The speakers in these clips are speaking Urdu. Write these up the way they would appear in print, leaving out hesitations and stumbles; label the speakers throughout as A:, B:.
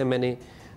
A: MNA,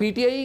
A: PTI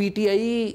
A: PTI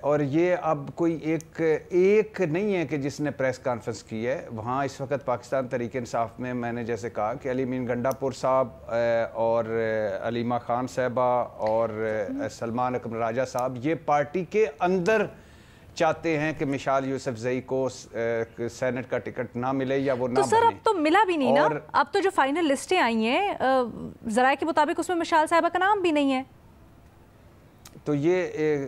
B: اور یہ اب کوئی ایک نہیں ہے کہ جس نے پریس کانفرنس کی ہے. وہاں اس وقت پاکستان تحریک انصاف میں نے جیسے کہا کہ علی امین گنڈا پور صاحب اور علیمہ خان صاحبہ اور سلمان اکمل راجہ صاحب یہ پارٹی کے اندر چاہتے ہیں کہ مشال یوسف زئی کو سینٹ کا ٹکٹ نہ ملے یا وہ نہ بنے.
C: تو سر اب تو ملا بھی نہیں نا, اب تو جو فائنل لسٹیں آئی ہیں ذرائع کے مطابق اس میں مشال صاحبہ کا نام بھی نہیں ہے.
B: تو یہ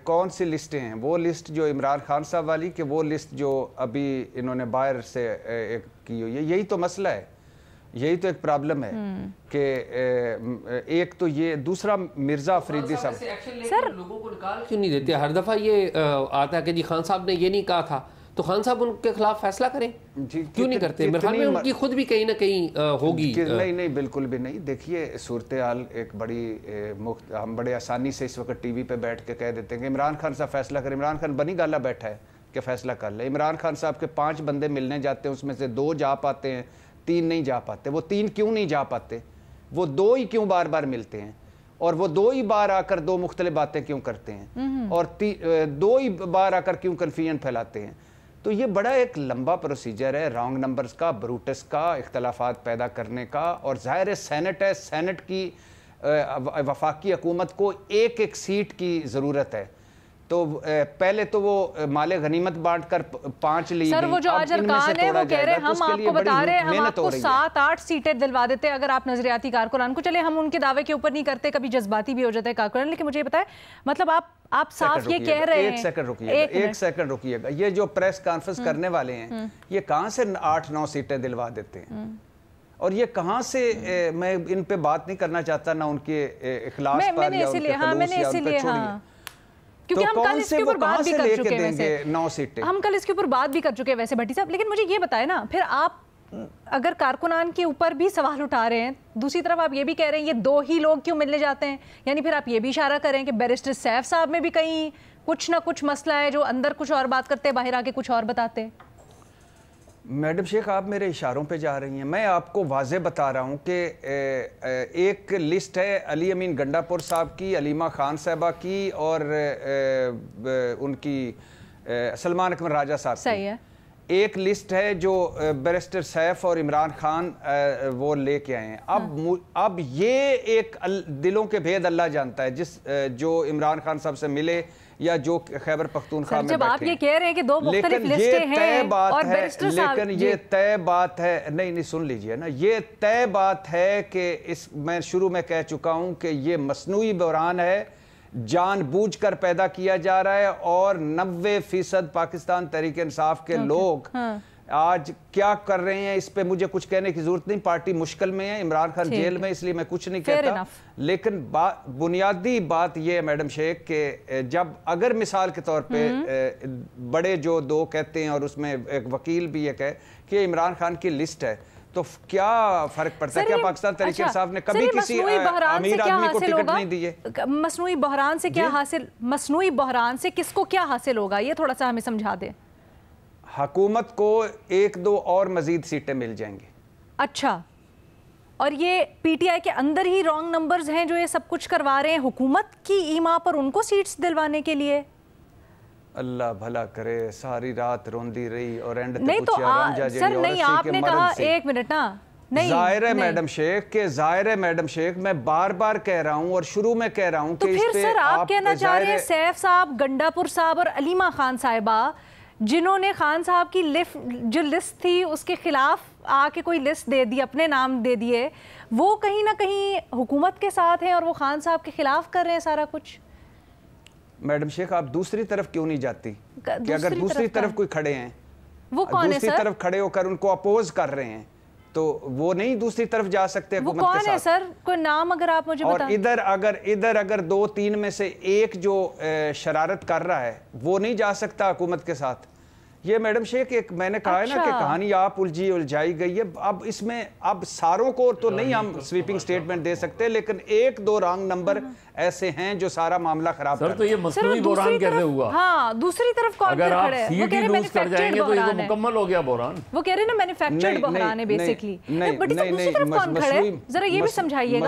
B: کون سی لسٹیں ہیں؟ وہ لسٹ جو عمران خان صاحب والی کہ وہ لسٹ جو ابھی انہوں نے باہر سے کی ہوئی ہے. یہی تو مسئلہ ہے, یہی تو ایک پرابلم ہے کہ ایک تو یہ, دوسرا مرزا افریدی صاحب
A: سر لوگوں کو نکال کیوں نہیں دیتے؟ ہر دفعہ یہ آتا ہے کہ جی خان صاحب نے یہ نہیں کہا تھا, تو خان صاحب ان کے خلاف فیصلہ کریں, کیوں نہیں کرتے؟ میرے خیال میں ان کی خود بھی کہیں نہ کہیں ہوگی.
B: نہیں بالکل بھی نہیں. دیکھیے صورتحال ایک بڑی ہم بڑے آسانی سے اس وقت ٹی وی پہ بیٹھ کے کہہ دیتے ہیں کہ عمران خان صاحب فیصلہ کریں. عمران خان بنی گالا بیٹھا ہے کہ فیصلہ کر لے. عمران خان صاحب کے 5 بندے ملنے جاتے ہیں, اس میں سے 2 جا پاتے ہیں, 3 نہیں جا پاتے. وہ 3 کیوں نہیں جا پاتے؟ وہ 2 ہی کیوں بار بار ملتے ہیں, اور وہ 2 ہی بار آ کر 2 مختلف باتیں کیوں کرتے ہیں, اور 2 ہی بار آ کر کیوں کنفیوژن پھیلاتے ہیں؟ تو یہ بڑا ایک لمبا پروسیجر ہے رانگ نمبرز کا, بروٹس کا, اختلافات پیدا کرنے کا. اور ظاہر سینٹ ہے, سینٹ کی وفاقی حکومت کو ایک سیٹ کی ضرورت ہے. تو پہلے تو وہ مال غنیمت بانٹ کر 5 لی.
C: سر وہ جو آج ارکان ہے وہ کہہ رہے ہیں ہم آپ کو بتا رہے ہیں ہم آپ کو 7-8 سیٹیں دلوا دیتے اگر آپ نظریاتی کارکنان کو. چلے ہم ان کے دعوے کے اوپر نہیں کرتے, کبھی جذباتی بھی ہو جاتا ہے کارکنان, لیکن مجھے یہ بتائیں مطلب آپ صاف یہ کہہ رہے ہیں.
B: ایک سیکنڈ رکیے گا. یہ جو پریس کانفرنس کرنے والے ہیں یہ کہاں سے 8-9 سیٹیں دلوا دیتے ہیں, اور یہ کہاں سے, میں ان پہ بات نہیں کرنا چاہتا نہ ان کے اخلاص پر یا ان کے خلوص یا ان پہ چھوڑیے,
C: کیونکہ ہم کل اس کے اوپر بات بھی کر چکے ویسے, ہم کل اس کے اوپر بات بھی کر چکے ویسے بھٹی صاحب. لیکن مجھے یہ بتائیں نا, پھر آپ اگر کارکنان کے اوپر بھی سوال اٹھا رہے ہیں, دوسری طرف آپ یہ بھی کہہ رہے ہیں یہ 2 ہی لوگ کیوں ملنے جاتے ہیں, یعنی پھر آپ یہ بھی اشارہ کریں کہ بیرسٹر سیف صاحب میں بھی کہیں کچھ نہ کچھ مسئلہ ہے, جو اندر کچھ اور بات کرتے باہر آ کے کچھ اور بتاتے.
B: میڈم شیخ آپ میرے اشاروں پہ جا رہی ہیں. میں آپ کو واضح بتا رہا ہوں کہ ایک لسٹ ہے علی امین گنڈا پور صاحب کی, علیمہ خان صاحبہ کی, اور ان کی سلمان اکمل راجہ صاحب کی.
C: صحیح ہے.
B: ایک لسٹ ہے جو بیرسٹر سیف اور عمران خان وہ لے کے آئے ہیں. اب یہ ایک دلوں کے بھید اللہ جانتا ہے, جو عمران خان صاحب سے ملے یا جو خیبر پختونخوا میں بیٹھے ہیں.
C: جب آپ یہ کہہ رہے ہیں کہ 2 مختلف لسٹیں ہیں اور بیرسٹر صاحب,
B: لیکن یہ طے بات ہے, نہیں سن لیجئے نا, یہ طے بات ہے کہ میں شروع میں کہہ چکا ہوں کہ یہ مصنوعی بحران ہے, جان بوجھ کر پیدا کیا جا رہا ہے, اور 90% پاکستان تحریک انصاف کے لوگ آج کیا کر رہے ہیں اس پہ مجھے کچھ کہنے کی ضرورت نہیں. پارٹی مشکل میں ہے, عمران خان جیل میں, اس لیے میں کچھ نہیں کہتا. لیکن بنیادی بات یہ ہے میڈم شیخ کہ جب اگر مثال کے طور پہ بڑے جو 2 کہتے ہیں اور اس میں ایک وکیل بھی یہ کہے کہ عمران خان کی لسٹ ہے, تو کیا فرق پڑتا ہے؟ کیا پاکستان تحریک انصاف نے کبھی کسی امیر آدمی کو ٹکٹ نہیں دیے؟
C: مصنوعی بحران سے کیا حاصل, مصنوعی بحران سے کس کو کیا حاصل ہوگا, یہ تھوڑا سا ہمیں سمجھا دیں.
B: حکومت کو 1-2 اور مزید سیٹیں مل جائیں گی.
C: اچھا, اور یہ پی ٹی آئی کے اندر ہی رانگ نمبرز ہیں جو یہ سب کچھ کروا رہے ہیں حکومت کی ایما پر ان کو سیٹس دلوانے کے لیے.
B: اللہ بھلا کرے, ساری رات روندی رہی اور اینڈ
C: نہیں تو سر نہیں آپ نے کہا, 1 منٹ نا,
B: ظاہر ہے میڈم شیخ کہ ظاہر ہے میڈم شیخ, میں بار بار کہہ رہا ہوں اور شروع میں کہہ رہا ہوں کہ
C: اس پہ آپ کہنا چاہ رہے ہیں سیف صاحب, گنڈا پور صاحب اور علیمہ خان صاحبہ جنہوں نے خان صاحب کی جو لسٹ تھی اس کے خلاف آ کے کوئی لسٹ دے دی, اپنے نام دے دیے, وہ کہیں نہ کہیں حکومت کے ساتھ ہیں اور وہ خان صاحب کے خلاف کر رہے ہیں سارا کچھ.
B: میڈم شیخ آپ دوسری طرف کیوں نہیں جاتی کہ اگر دوسری طرف کوئی کھڑے ہیں,
C: وہ کون ہے سر؟
B: دوسری طرف کھڑے ہو کر ان کو اپوز کر رہے ہیں تو وہ نہیں دوسری طرف جا سکتے حکومت کے ساتھ.
C: وہ کون ہے سر, کوئی نام اگر آپ مجھے بتائیں.
B: اور ادھر اگر 2-3 میں سے ایک جو شرارت کر رہا ہے وہ نہیں جا سکتا حکومت کے ساتھ. یہ میڈم شیخ ایک میں نے کہا ہے نا کہ کہانی آپ الجھائی گئی ہے. اب اس میں اب ساروں کو تو نہیں ہم سویپنگ سٹیٹمنٹ دے سکتے, لیکن 1-2 رانگ نمبر ایسے ہیں جو سارا معاملہ خراب کر رہے ہیں.
D: سر تو یہ مصنوعی بحران کیسے ہوا؟
C: ہاں دوسری طرف کون
D: اگر آپ سیٹ ہی لوز کر جائیں گے تو یہ تو مکمل ہو گیا بحران.
C: وہ کہہ رہے ہیں نا مینوفیکچرڈ بحران ہے بیسیکلی. بٹ دوسری طرف کون کھڑے ہیں ذرا یہ بھی سمجھائیے گا.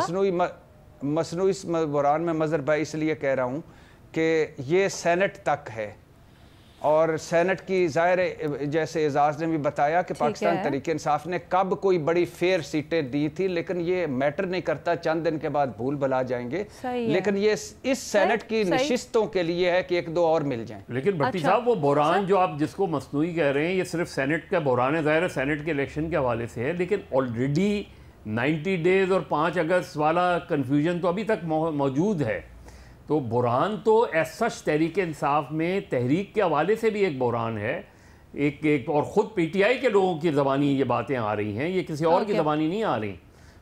B: مصنوعی بحران میں مظہر بھائی اس لیے کہہ رہا ہوں کہ یہ سینٹ تک ہے، اور سینٹ کی ظاہر جیسے اعزاز نے بھی بتایا کہ پاکستان تحریک انصاف نے کب کوئی بڑی فیئر سیٹیں دی تھی، لیکن یہ میٹر نہیں کرتا، چند دن کے بعد بھول بھلا جائیں گے، لیکن یہ اس سینٹ کی نشستوں کے لیے ہے کہ ایک دو اور مل جائیں۔
D: لیکن بھٹی صاحب وہ بحران جو آپ جس کو مصنوعی کہہ رہے ہیں یہ صرف سینٹ کا بحران ہے، ظاہر ہے سینٹ کے الیکشن کے حوالے سے ہے، لیکن آلریڈی 90 ڈیز اور 5 اگست والا کنفیوژن تو ابھی تک موجود ہے، تو بحران تو ایز سچ تحریک انصاف میں تحریک کے حوالے سے بھی ایک بحران ہے، ایک اور خود پی ٹی آئی کے لوگوں کی زبانی یہ باتیں آ رہی ہیں، یہ کسی اور کی زبانی نہیں آ رہی،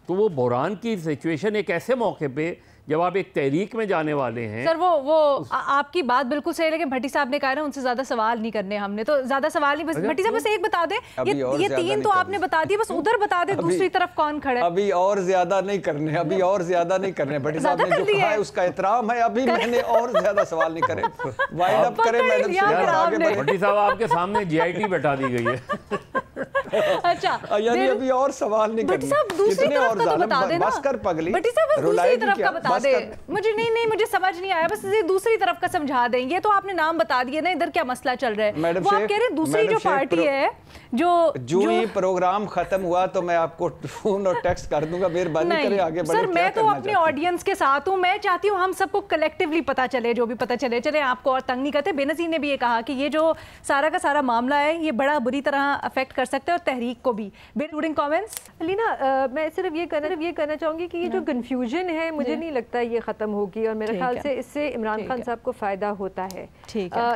D: تو وہ بحران کی سچویشن ایک ایسے موقع پہ جب آپ ایک تحریک میں جانے والے ہیں۔
C: سر وہ آپ کی بات بالکل صحیح ہے، لیکن بھٹی صاحب نے کہا نا ان سے زیادہ سوال نہیں کرنے ہم نے، تو زیادہ سوال نہیں، بس بھٹی صاحب بس ایک بتا دیں، یہ 3 تو آپ نے بتا دی، بس ادھر بتا دیں دوسری طرف کون کھڑے۔
B: ابھی اور زیادہ نہیں کرنے، ابھی اور زیادہ نہیں کرنے، بھٹی صاحب نے جو کہا ہے اس کا احترام ہے، ابھی میں نے اور زیادہ سوال نہیں کرے، وائنڈ اپ کریں میڈم صاحب۔
D: بھٹی صاحب آپ کے سامنے جی آئی ٹی بیٹھا دی گئی ہے۔
C: اچھا
B: یعنی ابھی اور سوال نہیں کرنے،
C: بھٹی صاحب دوسری طرف کا تو بتا دیں نا،
B: بس کر پگلی،
C: بھٹی صاحب دوسری طرف کا بتا دیں، مجھے سمجھ نہیں آیا، بس دوسری طرف کا سمجھا دیں، یہ تو آپ نے نام بتا دیے نا ادھر کیا مسئلہ چل رہا ہے، وہ آپ کہہ رہے ہیں دوسری جو پارٹی ہے جو ہی
B: پروگرام ختم ہوا تو میں آپ کو فون اور ٹیکسٹ کر دوں گا، مہربانی کریں آگے بڑھیں۔
C: سر میں تو اپنے آڈینس کے ساتھ ہوں، میں چاہتی ہوں ہم سب کو کلیکٹیولی پتا چلے، جو بھی پتا چلے آپ کو اور تنگ نہیں کرتے۔ بے نظیر نے بھی یہ کہا کہ یہ جو سارا کا سارا معاملہ ہے یہ بڑا بری طرح افیکٹ کر سکتا ہے اور تحریک کو بھی۔ انکلوڈنگ کامنٹس
E: علینا، میں صرف یہ کہنا چاہوں گی کہ یہ جو کنفیوژن ہے مجھے نہیں لگتا یہ ختم ہوگی، اور میرے خیال سے اس سے عمران خان صاحب کو فائدہ ہوتا ہے،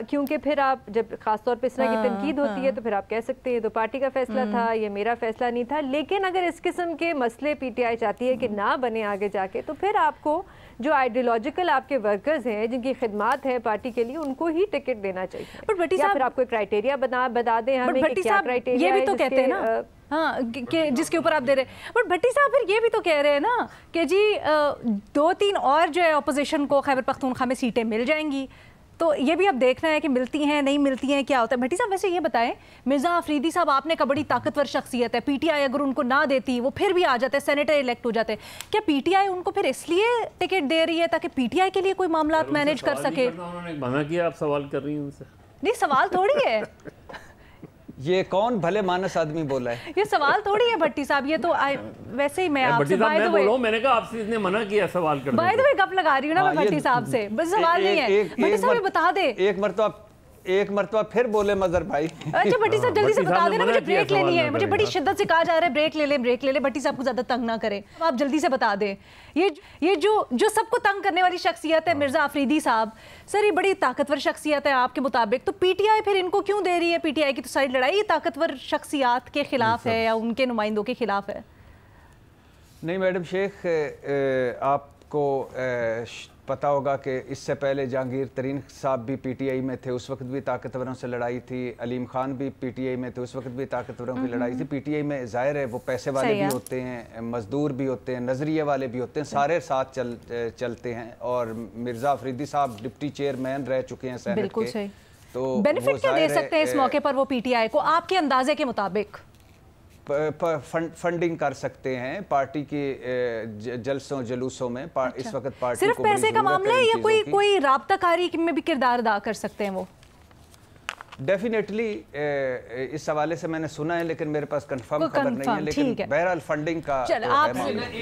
E: کیونکہ پھر آپ جب خاص طور پہ اس طرح کی تنقید ہوتی ہے تو پھر آپ کہہ سکتے ہیں تو پارٹی کا فیصلہ تھا، یہ میرا فیصلہ نہیں تھا، لیکن اگر اس قسم کے مسئلے پی ٹی آئی چاہتی ہے کہ نہ بنے آگے جا کے، تو پھر آپ کو جو آئیڈیولوجیکل آپ کے ورکرز ہیں جن کی خدمات ہے پارٹی کے لیے ان کو ہی ٹکٹ دینا چاہیے، یا پھر آپ کو کرائٹیریا بتا دیں ہمیں کہ کیا کرائٹیریا ہے،
C: یہ بھی تو کہتے ہیں نا ہاں کہ جس کے اوپر آپ دے رہے ہیں، بٹ بھٹی صاحب پھر یہ بھی تو کہہ رہے ہیں نا کہ جی 2-3 اور جو ہے اپوزیشن کو خیبر پختونخوا میں سیٹیں مل جائیں گی، تو یہ بھی اب دیکھنا ہے کہ ملتی ہیں نہیں ملتی ہیں کیا ہوتا ہے۔ بھٹی صاحب ویسے یہ بتائیں، مرزا آفریدی صاحب آپ نے کہا بڑی طاقتور شخصیت ہے، پی ٹی آئی اگر ان کو نہ دیتی وہ پھر بھی آ جاتے سینیٹر الیکٹ ہو جاتے، کیا پی ٹی آئی ان کو پھر اس لیے ٹکٹ دے رہی ہے تاکہ پی ٹی آئی کے لیے کوئی معاملات مینیج کر سکے؟
D: انہوں نے منع کیا، آپ سوال کر رہی ہیں ان سے؟
C: نہیں سوال تھوڑی ہے،
B: یہ کون بھلے مانس آدمی بولا ہے؟
C: یہ سوال تھوڑی ہے بھٹی صاحب، یہ تو ویسے ہی میں آپ سے
D: میں نے کہا آپ سے اس نے منع کیا سوال کرنے،
C: بائی دا وے گپ لگا رہی ہوں نا میں بھٹی صاحب سے، بس سوال نہیں ہے، بھٹی صاحب بتا دے
B: ایک مرتبہ پھر بولے مظہر بھائی۔
C: اچھا بھٹی صاحب جلدی سے بتا دینا، مجھے بریک لینی ہے، مجھے بڑی شدت سے کہا جا رہا ہے بریک لے لیں، بھٹی صاحب کو زیادہ تنگ نہ کریں، آپ جلدی سے بتا دیں۔ یہ جو سب کو تنگ کرنے والی شخصیت ہے مرزا آفریدی صاحب، سر یہ بڑی طاقتور شخصیت ہے آپ کے مطابق، تو پی ٹی آئی پھر ان کو کیوں دے رہی ہے؟ پی ٹی آئی کی تو ساری لڑائی طاقتور شخصیات کے خلاف ہے یا ان کے نمائندوں کے خلاف ہے؟
B: نہیں میڈم شیخ، آپ کو پتا ہوگا کہ اس سے پہلے جہانگیر ترین صاحب بھی پی ٹی آئی میں تھے، اس وقت بھی طاقتوروں سے لڑائی تھی، علیم خان بھی پی ٹی آئی میں تھے، اس وقت بھی طاقتوروں کی لڑائی تھی۔ پی ٹی آئی میں ظاہر ہے وہ پیسے والے بھی ہوتے ہیں، مزدور بھی ہوتے ہیں، نظریے والے بھی ہوتے ہیں، سارے ساتھ چلتے ہیں، اور مرزا آفریدی صاحب ڈپٹی چیئرمین رہ چکے ہیں سینٹ کے، تو
C: بینیفٹ کیا دے سکتے ہیں اس موقع پر وہ پی ٹی آئی کو آپ کے اندازے کے مطابق؟
B: فنڈنگ کر سکتے ہیں پارٹی کی جلسوں جلوسوں میں، اس وقت پارٹی
C: صرف پیسے کا معاملہ ہے یا کوئی رابطہ کاری میں بھی کردار ادا کر سکتے ہیں وہ؟
B: ڈیفینیٹلی اس حوالے سے میں نے سنا ہے، لیکن میرے پاس کنفرم خبر نہیں ہے، لیکن بہرحال فنڈنگ کا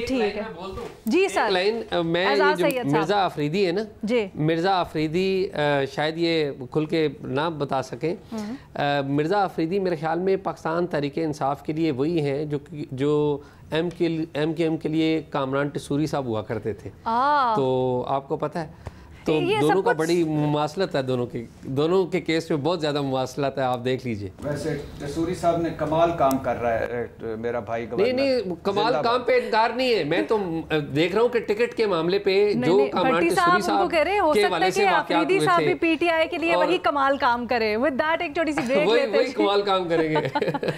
C: ٹھیک ہے جی سر۔
A: میں جو مرزا آفریدی ہے نا، مرزا آفریدی شاید یہ کھل کے نہ بتا سکیں، مرزا آفریدی میرے خیال میں پاکستان تحریک انصاف کے لیے وہی ہیں جو ایم کیو ایم کے لیے کامران ٹسوری صاحب ہوا کرتے تھے، تو آپ کو پتہ ہے، تو دونوں کا بڑی مماثلت ہے، دونوں کے کیس میں بہت زیادہ مماثلت ہے، آپ دیکھ لیجئے۔
B: ویسے ٹسوری صاحب نے کمال کام کر رہا ہے میرا بھائی گورنر۔
A: نہیں کمال کام پہ انکار نہیں ہے، میں تو دیکھ رہا ہوں کہ ٹکٹ کے معاملے پہ جو کامران ٹسوری صاحب کے حوالے سے واقعات ہوئے تھے،
C: پی ٹی آئی کے لیے وہی کمال کام کرے، with that ایک چھوٹی سی بریک لیتے ہیں،
A: وہی کمال کام کریں گے۔